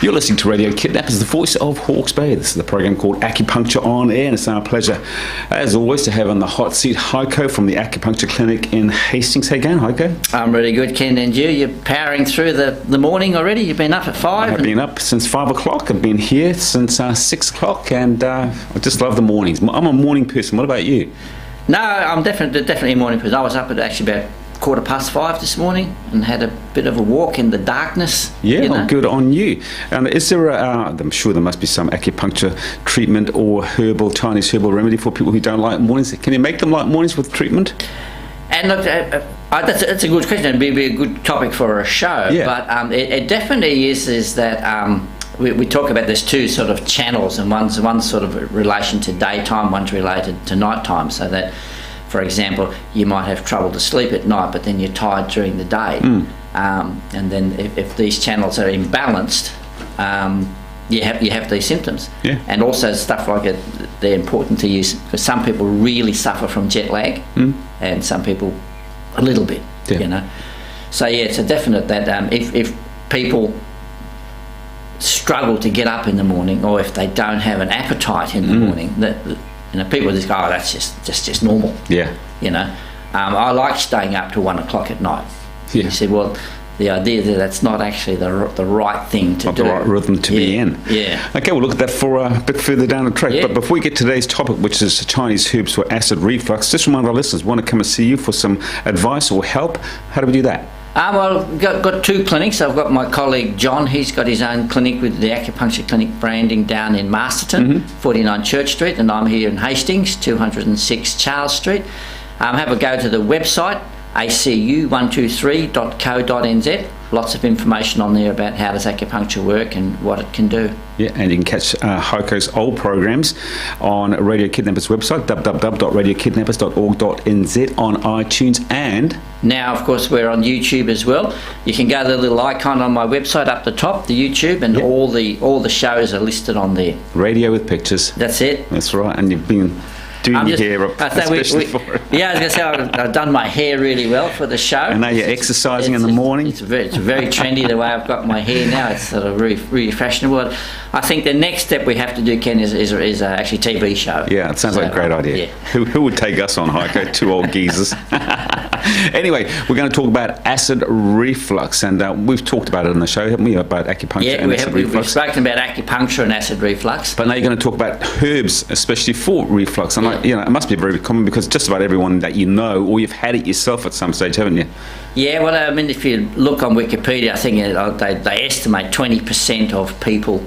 You're listening to Radio Kidnappers, the voice of Hawke's Bay. This is the program called Acupuncture on Air, and it's our pleasure, as always, to have on the hot seat Heiko from the Acupuncture Clinic in Hastings. How you going, Heiko? I'm really good, Ken, and you? You're powering through the morning already? You've been up at 5? I've been up since 5 o'clock. I've been here since 6 o'clock, and I just love the mornings. I'm a morning person. What about you? No, I'm definitely a morning person. I was up at actually about 5:15 this morning and had a bit of a walk in the darkness. Yeah, good on you. And is there I'm sure there must be some acupuncture treatment or Chinese herbal remedy for people who don't like mornings. Can you make them like mornings with treatment? And look, that's a good question. It'd be a good topic for a show. Yeah. But it definitely is that we talk about there's two sort of channels, and one's sort of relation to daytime, one's related to nighttime, so that, for example, you might have trouble to sleep at night, but then you're tired during the day. And then if these channels are imbalanced, you have these symptoms. Yeah. And also stuff like it, they're important to use because some people really suffer from jet lag, and some people a little bit. Yeah. You know. So yeah, it's a definite that if people struggle to get up in the morning, or if they don't have an appetite in the morning, that. People just go, oh, that's just normal. Yeah. I like staying up to 1 o'clock at night. Yeah. You said, well, the idea that that's not actually the right thing to do. The right rhythm to be in. Yeah. Okay, we'll look at that for a bit further down the track. Yeah. But before we get to today's topic, which is Chinese herbs for acid reflux, just remind our listeners, want to come and see you for some advice or help, how do we do that? Well, got two clinics. I've got my colleague John. He's got his own clinic with the Acupuncture Clinic branding down in Masterton, 49 Church Street, and I'm here in Hastings, 206 Charles Street. Have a go to the website, acu123.co.nz. Lots of information on there about how does acupuncture work and what it can do. Yeah, and you can catch Heiko's old programs on Radio Kidnappers website, www.radiokidnappers.org.nz, on iTunes, and now, of course, we're on YouTube as well. You can go to the little icon on my website up the top, the YouTube, and all the shows are listed on there. Radio with pictures. That's it. That's right, and you've been doing your hair up, especially for it. Yeah, I was going to say I've done my hair really well for the show. And now you're exercising in the morning. It's very trendy the way I've got my hair now. It's sort of really fashionable. I think the next step we have to do, Ken, is actually TV show. Yeah, it sounds like a great idea. Yeah. Who would take us on, Heiko? Two old geezers. Anyway, we're going to talk about acid reflux, and we've talked about it in the show, haven't we, about acupuncture and acid reflux? We've spoken about acupuncture and acid reflux. But now you're going to talk about herbs, especially for reflux. And it must be very common because just about everyone that you know, or you've had it yourself at some stage, haven't you? Yeah, well, I mean, if you look on Wikipedia, I think they estimate 20% of people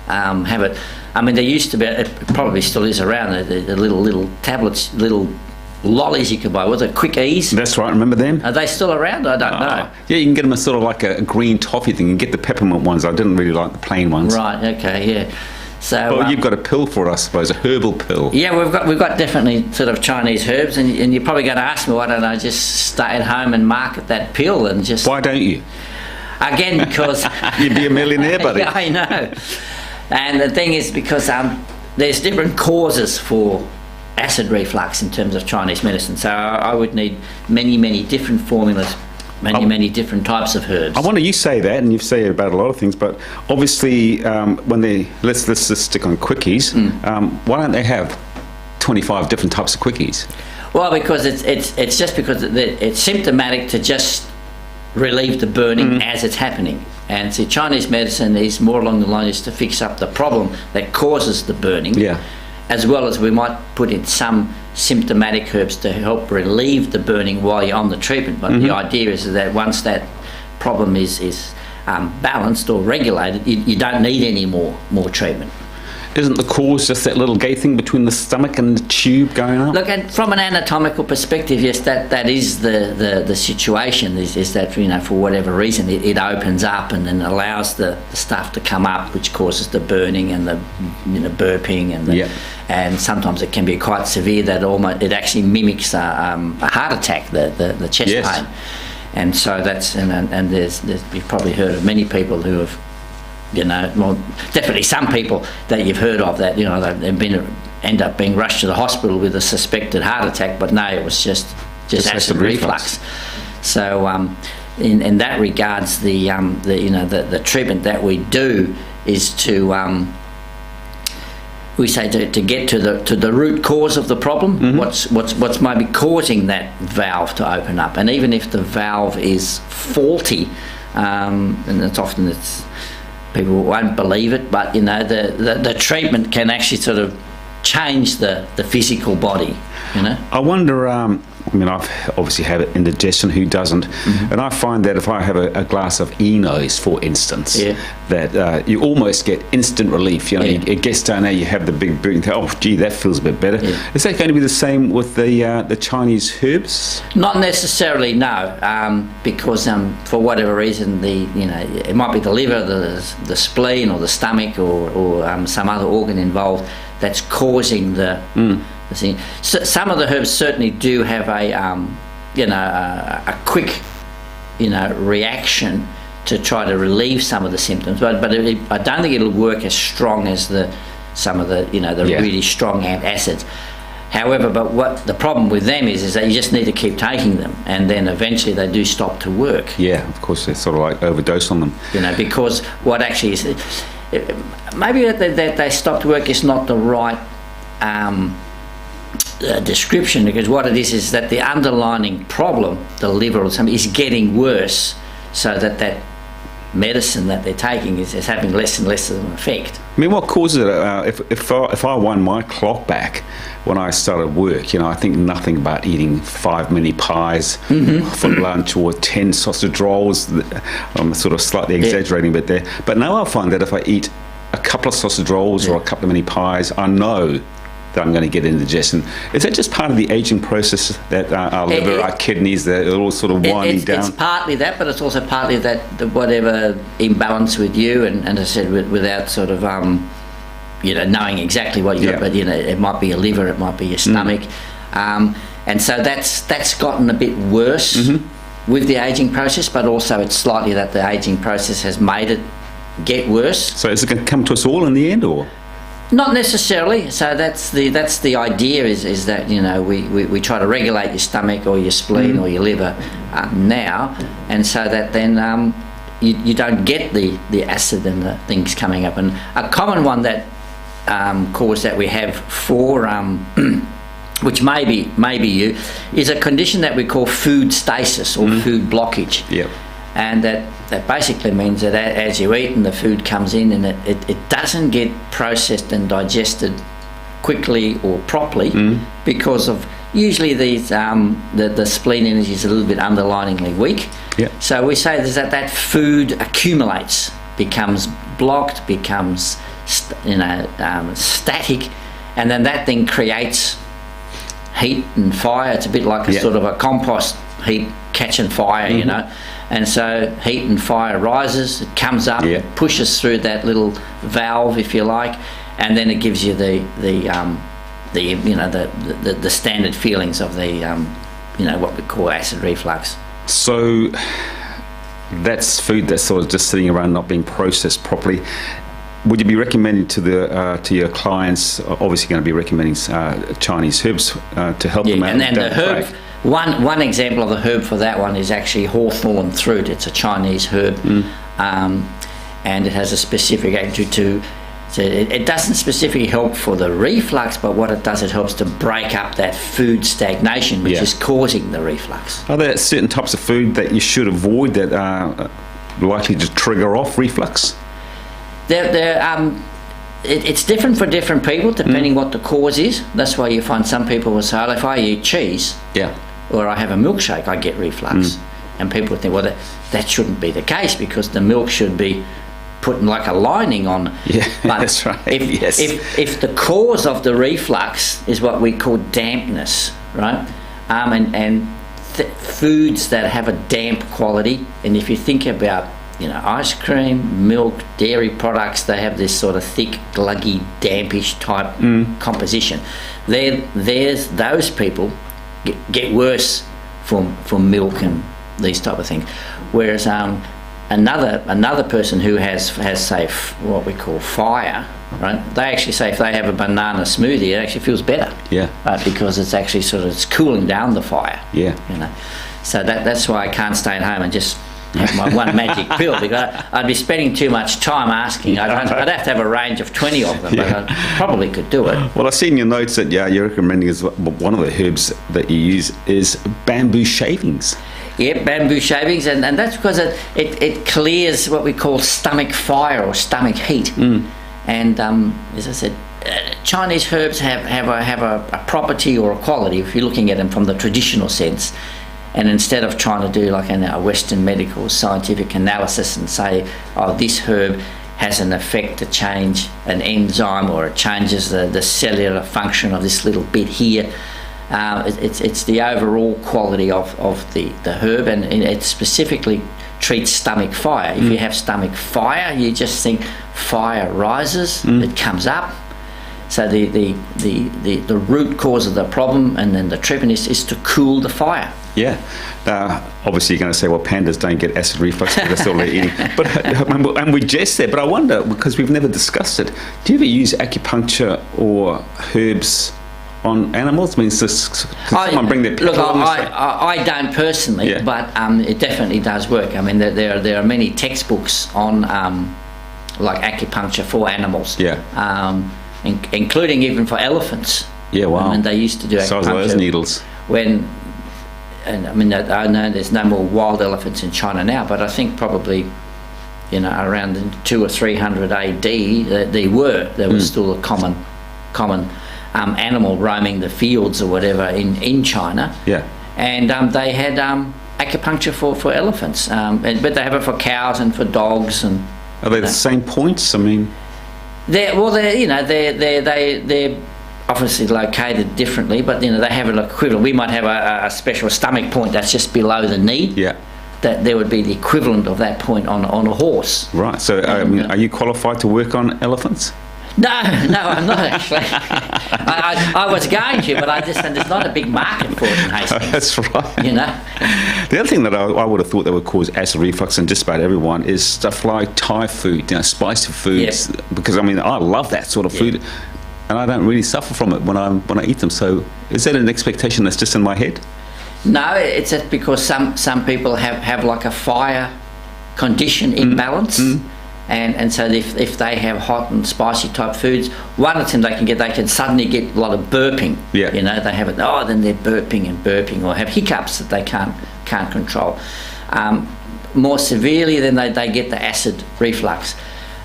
have it. I mean, there used to be, it probably still is around, the little tablets, little lollies you could buy. Was it Quick Ease? That's right, remember them? Are they still around? I don't know. Yeah, you can get them as sort of like a green toffee thing. You can get the peppermint ones. I didn't really like the plain ones. Right, okay, yeah. So, well, you've got a pill for us, I suppose, a herbal pill. Yeah, we've got definitely sort of Chinese herbs, and you're probably going to ask me, why don't I just stay at home and market that pill and just... Why don't you? Again, because... You'd be a millionaire, buddy. Yeah, I know. And the thing is, because there's different causes for acid reflux in terms of Chinese medicine, so I would need many different formulas, many different types of herbs. I wonder, you say that, and you say about a lot of things, but obviously when they let's just stick on quickies, why don't they have 25 different types of quickies? Well, because it's just because it's symptomatic to just relieve the burning as it's happening. And see, Chinese medicine is more along the lines to fix up the problem that causes the burning. Yeah. As well as we might put in some symptomatic herbs to help relieve the burning while you're on the treatment. But the idea is that once that problem is balanced or regulated, you don't need any more treatment. Isn't the cause just that little gate thing between the stomach and the tube going up? Look, and from an anatomical perspective, yes, that is the situation, is that, for whatever reason, it opens up and then allows the stuff to come up, which causes the burning and the burping and sometimes it can be quite severe that it actually mimics a heart attack, the chest pain. And so that's, and there's you've probably heard of many people who have, well, definitely some people that you've heard of that, they've end up being rushed to the hospital with a suspected heart attack, but no, it was just acid reflux. So, in that regards, the treatment that we do is to we say to get to the root cause of the problem. Mm-hmm. What's maybe causing that valve to open up, and even if the valve is faulty, and it's people won't believe it, but the treatment can actually sort of change the physical body. I wonder. I've obviously had indigestion. Who doesn't? Mm-hmm. And I find that if I have a glass of Enos, for instance, that you almost get instant relief. It gets down there, you have the big boot. Oh, gee, that feels a bit better. Yeah. Is that going to be the same with the Chinese herbs? Not necessarily, no. Because for whatever reason, it might be the liver, the spleen, or the stomach, or some other organ involved that's causing the thing. So some of the herbs certainly do have a quick reaction to try to relieve some of the symptoms, but I don't think it'll work as strong as some of the really strong antacids. However, but what the problem with them is that you just need to keep taking them, and then eventually they do stop to work. Yeah, of course, they sort of like overdose on them. Because what actually is, maybe that they stop to work is not the right description, because what it is that the underlying problem, the liver or something, is getting worse, so that medicine that they're taking is having less and less of an effect. What causes it? If I won my clock back when I started work, I think nothing about eating 5 mini pies for lunch or 10 sausage rolls. I'm sort of slightly exaggerating a bit there, but now I find that if I eat a couple of sausage rolls or a couple of mini pies, I know that I'm going to get indigestion. Is that just part of the aging process, that our liver, our kidneys, they're all sort of winding down? It's partly that, but it's also partly that whatever imbalance with you, and as I said, without sort of knowing exactly what you got, but it might be your liver, it might be your stomach, and so that's gotten a bit worse with the aging process, but also it's slightly that the aging process has made it get worse. So is it going to come to us all in the end, or? Not necessarily. So that's the idea is that we try to regulate your stomach or your spleen or your liver now, and so that then you don't get the acid and the things coming up. And a common one that cause that we have for which maybe you is a condition that we call food stasis or food blockage. Yep. And that basically means that as you eat and the food comes in and it doesn't get processed and digested quickly or properly because of usually these the spleen energy is a little bit underlyingly weak. Yep. So we say that food accumulates, becomes blocked, becomes static, and then that thing creates heat and fire. It's a bit like a sort of a compost heat catching fire, and so heat and fire rises, it comes up, it pushes through that little valve, if you like, and then it gives you the standard feelings of the what we call acid reflux. So that's food that's sort of just sitting around not being processed properly. Would you be recommending to your clients? Obviously, going to be recommending Chinese herbs to help them out. And the herb. One example of the herb for that one is actually hawthorn fruit. It's a Chinese herb, and it has a specific attitude it doesn't specifically help for the reflux, but what it does, it helps to break up that food stagnation, which is causing the reflux. Are there certain types of food that you should avoid that are likely to trigger off reflux? It's different for different people depending what the cause is. That's why you find some people will say, if I eat cheese or I have a milkshake, I get reflux. And people think, well, that shouldn't be the case because the milk should be put like a lining on. Yeah, but that's right. If the cause of the reflux is what we call dampness, right? And foods that have a damp quality, and if you think about ice cream, milk, dairy products, they have this sort of thick, gluggy, dampish type composition. There's those people get worse from milk and these type of things. Whereas another person who has say what we call fire, right? They actually say if they have a banana smoothie, it actually feels better. Yeah. Because it's actually it's cooling down the fire. Yeah. So that's why I can't stay at home and just have my one magic pill, because I'd be spending too much time asking. I'd have to have a range of 20 of them, but I probably could do it. Well, I've seen your notes that you're recommending is one of the herbs that you use is bamboo shavings. Yeah, bamboo shavings, and that's because it clears what we call stomach fire or stomach heat. And as I said, Chinese herbs have a property or a quality, if you're looking at them from the traditional sense. And instead of trying to do like a Western medical scientific analysis and say, oh, this herb has an effect to change an enzyme, or it changes the cellular function of this little bit here. It's the overall quality of the herb, and it specifically treats stomach fire. If you have stomach fire, you just think fire rises, it comes up. So the root cause of the problem, and then the treatment is to cool the fire. Yeah. Obviously, you're going to say, well, pandas don't get acid reflux because that's all they're eating. But and we jest there. But I wonder, because we've never discussed it, do you ever use acupuncture or herbs on animals? I mean, someone bring their look, I don't personally, but it definitely does work. I mean, there are many textbooks on like acupuncture for animals. Yeah. Including even for elephants. Yeah, wow. I mean, they used to do acupuncture. Size of those needles. And I mean, I know there's no more wild elephants in China now, but I think probably, around 200 or 300 AD, there was still a common animal roaming the fields or whatever in China. Yeah. And they had acupuncture for elephants, but they have it for cows and for dogs. And are they the same points? I mean, they're obviously located differently, but they have an equivalent. We might have a special stomach point that's just below the knee. Yeah. That there would be the equivalent of that point on a horse. Right. So, are you qualified to work on elephants? No, I'm not actually. I was going to, but there's not a big market for it in Hastings. That's right. The other thing that I would have thought that would cause acid reflux in just about everyone is stuff like Thai food, spicy foods. Yep. Because I love that sort of food. And I don't really suffer from it when I eat them. So is that an expectation that's just in my head? No, it's just because some people have like a fire condition imbalance, and so if they have hot and spicy type foods, one of them they can suddenly get a lot of burping. Yeah. They have it. Oh, then they're burping, or have hiccups that they can't control. More severely, then they get the acid reflux.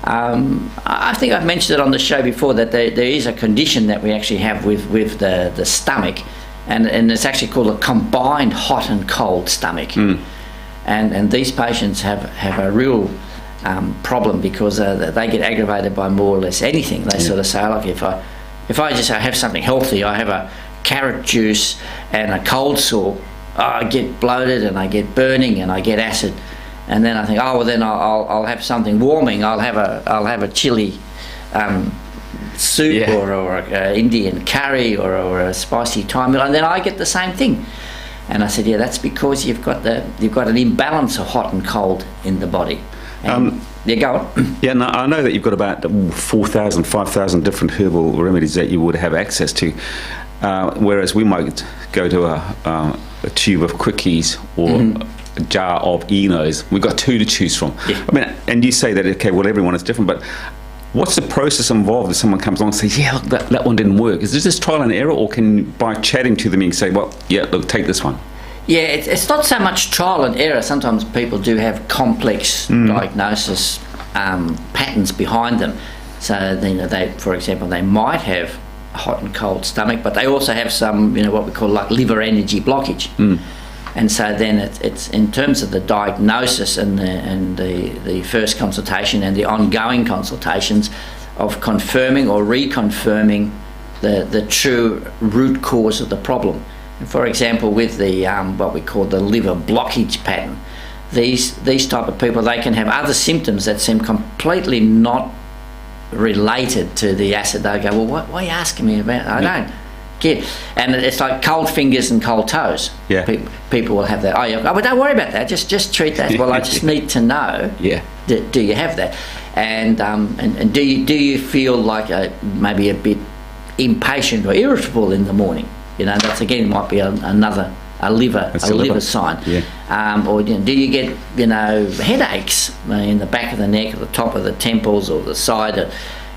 I think I've mentioned it on the show before that there is a condition that we actually have with the stomach, and it's actually called a combined hot and cold stomach. And these patients have a real problem because they get aggravated by more or less anything. They sort of say, like, if I just have something healthy, I have a carrot juice and a cold sore, I get bloated and I get burning and I get acid. And then I think, oh well, then I'll have something warming. I'll have a chili soup or a Indian curry or a spicy Thai meal, and then I get the same thing. And I said, yeah, that's because you've got an imbalance of hot and cold in the body. Go on. Yeah, no, I know that you've got about 4,000, 5,000 different herbal remedies that you would have access to, whereas we might go to a tube of quickies or a jar of Enos. We've got two to choose from. Yeah. And you say that, okay, well, everyone is different, but what's the process involved if someone comes along and says, yeah, look, that one didn't work? Is this just trial and error, or can, by chatting to them, you can say, well, yeah, look, take this one? Yeah, it's not so much trial and error. Sometimes people do have complex diagnosis patterns behind them. So, they, for example, they might have a hot and cold stomach, but they also have some, what we call like liver energy blockage. And so then it's in terms of the diagnosis and the first consultation and the ongoing consultations of confirming or reconfirming the true root cause of the problem. And for example, with the what we call the liver blockage pattern, these type of people, they can have other symptoms that seem completely not related to the acid. They go, well, what are you asking me about? I don't get. And it's like cold fingers and cold toes. Yeah. People will have that. Oh, yeah. Well, don't worry about that. Just treat that. Well, I just need to know. Yeah. Do you have that? And do you feel like maybe a bit impatient or irritable in the morning? That's again might be a liver sign. Yeah. Or do you get headaches in the back of the neck, or the top of the temples, or the side of,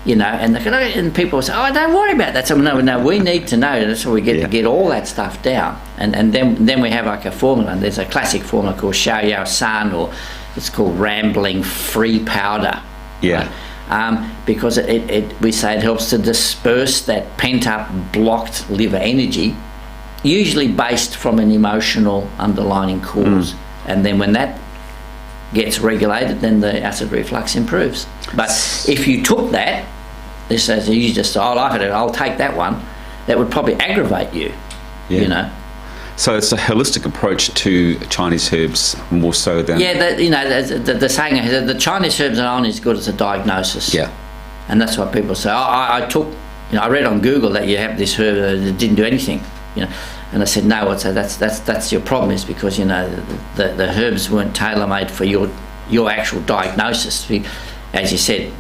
and people say, "Oh, don't worry about that." So no, we need to know. That's why we get all that stuff down, and then we have like a formula. And there's a classic formula called Xiao Yao San, or it's called Rambling Free Powder. Yeah. Because we say it helps to disperse that pent-up, blocked liver energy, usually based from an emotional underlying cause. And then when that gets regulated, then the acid reflux improves. But if you took that, this as you just, I'll take that one, that would probably aggravate you. So it's a holistic approach to Chinese herbs, more so than... Yeah, the saying is the Chinese herbs are only as good as a diagnosis. Yeah. And that's what people say. I read on Google that you have this herb that didn't do anything, And I said, no, I'd say that's your problem, is because, the herbs weren't tailor-made for your actual diagnosis. As you said,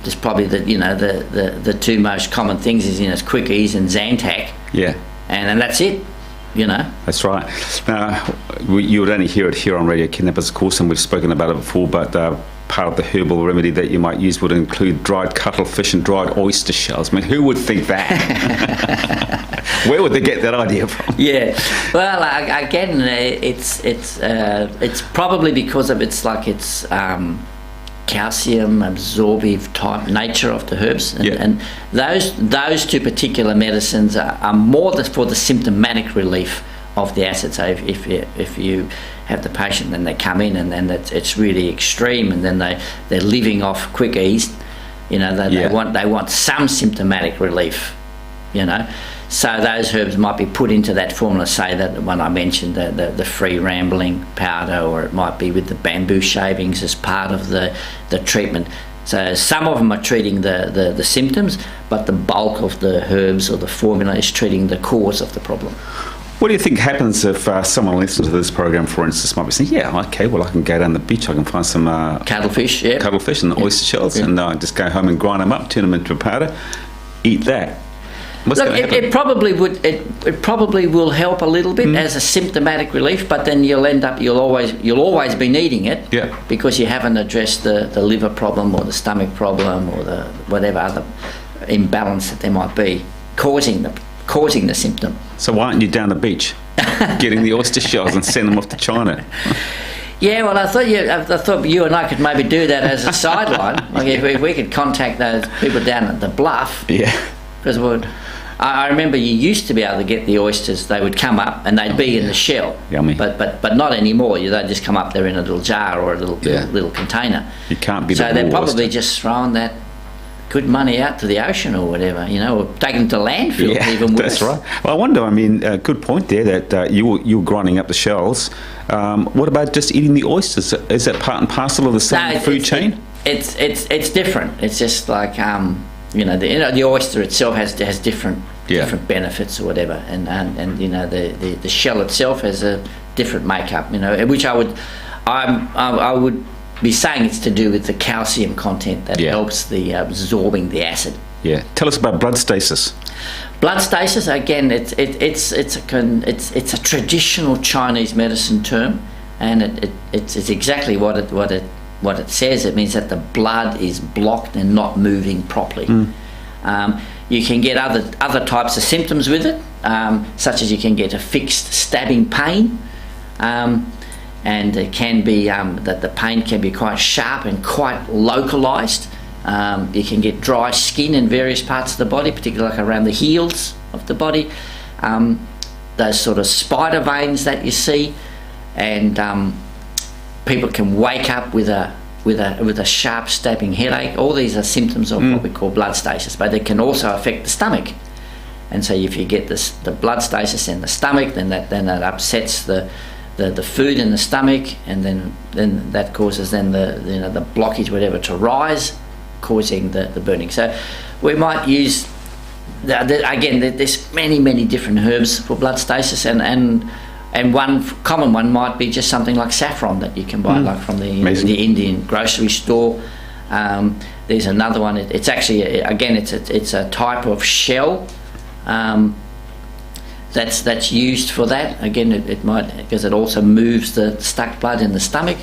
there's probably the two most common things is, Quick Ease and Zantac. Yeah. And that's it. That's right. Now, you would only hear it here on Radio Kidnappers, of course, and we've spoken about it before, but part of the herbal remedy that you might use would include dried cuttlefish and dried oyster shells. I mean, who would think that? Where would they get that idea from? Yeah, well, again, it's probably because of its calcium absorptive type nature of the herbs, and those two particular medicines are more for the symptomatic relief of the acid. So if you have the patient, then they come in and then it's really extreme, and then they're living off Quick Ease, they want some symptomatic relief, So those herbs might be put into that formula, say that one I mentioned, the free rambling powder, or it might be with the bamboo shavings as part of the treatment. So some of them are treating the symptoms, but the bulk of the herbs or the formula is treating the cause of the problem. What do you think happens if someone listens to this program, for instance, might be saying, I can go down the beach, I can find some cuttlefish and oyster shells, and just go home and grind them up, turn them into a powder, eat that. Look, it probably would. It probably will help a little bit as a symptomatic relief, but then you'll always be needing it, because you haven't addressed the liver problem or the stomach problem or the whatever other imbalance that there might be causing the symptom. So why aren't you down the beach, getting the oyster shells and send them off to China? Yeah, well, I thought you and I could maybe do that as a sideline. Like if we could contact those people down at the Bluff. Yeah. Because I remember you used to be able to get the oysters. They would come up and they'd be in the shell. Yummy. But not anymore. They'd just come up there in a little jar or a little container. You can't be the So they're probably oyster. just throwing that good money out to the ocean or whatever, or taking to landfill, even worse. That's right. Well, I wonder, good point there that you were grinding up the shells. What about just eating the oysters? Is that part and parcel of the same food chain? It's different. It's just like the oyster itself has different benefits or whatever, and the shell itself has a different makeup, which I would be saying it's to do with the calcium content that helps the absorbing the acid. Yeah. Tell us about blood stasis. Blood stasis, again, it's a traditional Chinese medicine term, and it's exactly what it says. It means that the blood is blocked and not moving properly. You can get other types of symptoms with it, such as you can get a fixed stabbing pain, and it can be that the pain can be quite sharp and quite localized. You can get dry skin in various parts of the body, particularly like around the heels of the body. Those sort of spider veins that you see, and people can wake up with a sharp stabbing headache. All these are symptoms of what we call blood stasis, but it can also affect the stomach. And so if you get the blood stasis in the stomach, then that upsets the food in the stomach, and then that causes the blockage, whatever, to rise, causing the burning. So we might use again, there's many different herbs for blood stasis, and one common one might be just something like saffron that you can buy like from the Indian grocery store. There's another one. It's actually, again, it's a type of shell that that's used for that. Again, it might, because it also moves the stuck blood in the stomach.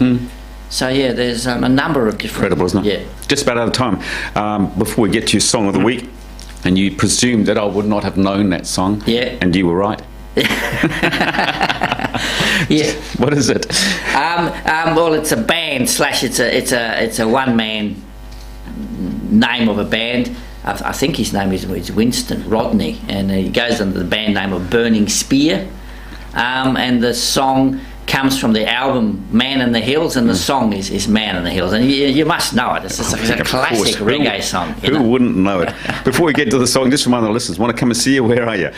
So yeah, there's a number of different. Incredible, isn't it? Yeah. Just about out of time. Before we get to your song of the week, and you presumed that I would not have known that song. Yeah. And you were right. Yeah. What is it? Well, it's a band slash. It's a one man name of a band. I think his name is Winston Rodney, and he goes under the band name of Burning Spear. And the song comes from the album Man in the Hills, and the song is Man in the Hills, and you must know it. It's a classic reggae song. Who wouldn't know it? Before we get to the song, just remind the listeners, want to come and see you, where are you?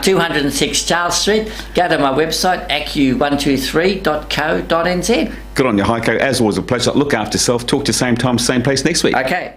206 Charles Street. Go to my website, acu123.co.nz. Good on you, Heiko. As always, a pleasure. Look after yourself. Talk to you same time, same place next week. Okay.